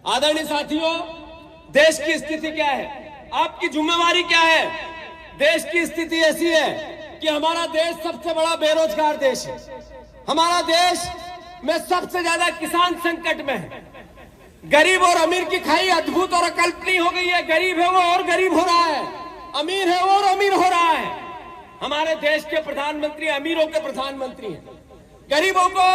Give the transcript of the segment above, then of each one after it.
आदरणीय साथियों, देश की स्थिति क्या है, आपकी जिम्मेवारी क्या है? देश की स्थिति ऐसी है कि हमारा देश सबसे बड़ा बेरोजगार देश है। हमारा देश में सबसे ज्यादा किसान संकट में है। गरीब और अमीर की खाई अद्भुत और अकल्पनीय हो गई है। गरीब है वो और गरीब हो रहा है, अमीर है वो और अमीर हो रहा है। हमारे देश के प्रधानमंत्री अमीरों के प्रधानमंत्री हैं। गरीबों को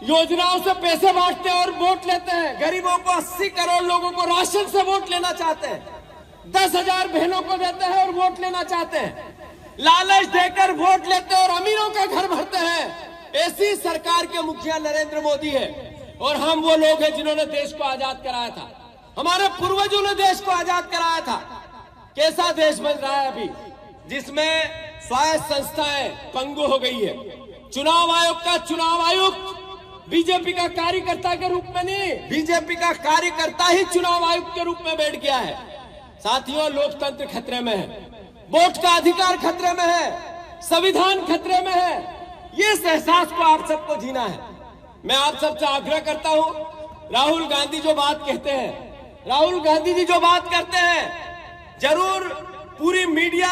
योजनाओं से पैसे बांटते हैं और वोट लेते हैं। गरीबों को 80 करोड़ लोगों को राशन से वोट लेना चाहते हैं। 10,000 बहनों को देते हैं और वोट लेना चाहते हैं। लालच देकर वोट लेते हैं और अमीरों का घर भरते हैं। ऐसी सरकार के मुखिया नरेंद्र मोदी है। और हम वो लोग हैं जिन्होंने देश को आजाद कराया था। हमारे पूर्वजों ने देश को आजाद कराया था। कैसा देश बन रहा है अभी, जिसमें स्वायत्त संस्थाएं पंगु हो गई है। चुनाव आयोग का चुनाव आयुक्त बीजेपी का कार्यकर्ता के रूप में नहीं, बीजेपी का कार्यकर्ता ही चुनाव आयुक्त के रूप में बैठ गया है। साथियों, लोकतंत्र खतरे में है, वोट का अधिकार खतरे में है, संविधान खतरे में है। ये एहसास को आप सबको जीना है। मैं आप सबसे आग्रह करता हूं, राहुल गांधी जो बात कहते हैं, राहुल गांधी जी जो बात करते हैं, जरूर पूरी मीडिया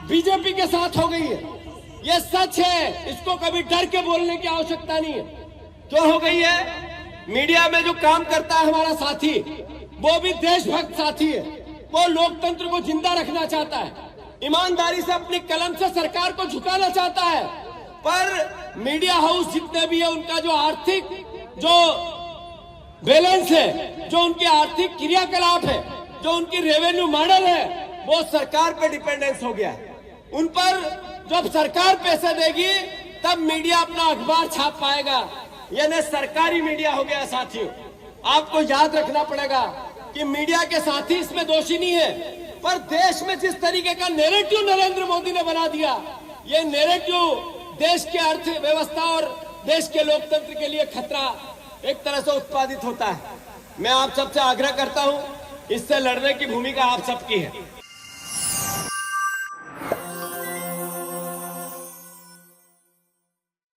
बीजेपी के साथ हो गई है, ये सच है। इसको कभी डर के बोलने की आवश्यकता नहीं है। क्यों हो गई है? मीडिया में जो काम करता है हमारा साथी, वो भी देशभक्त साथी है। वो लोकतंत्र को जिंदा रखना चाहता है, ईमानदारी से अपनी कलम से सरकार को झुकाना चाहता है। पर मीडिया हाउस जितने भी है, उनका जो आर्थिक जो बैलेंस है, जो उनके आर्थिक क्रियाकलाप है, जो उनकी रेवेन्यू मॉडल है, वो सरकार पे डिपेंडेंस हो गया है। उन पर जब सरकार पैसे देगी तब मीडिया अपना अखबार छाप पाएगा। यानी सरकारी मीडिया हो गया। साथियों, आपको याद रखना पड़ेगा कि मीडिया के साथी इसमें दोषी नहीं है, पर देश में जिस तरीके का नैरेटिव नरेंद्र मोदी ने बना दिया, ये नैरेटिव देश के अर्थव्यवस्था और देश के लोकतंत्र के लिए खतरा एक तरह से उत्पादित होता है। मैं आप सबसे आग्रह करता हूं, इससे लड़ने की भूमिका आप सबकी है।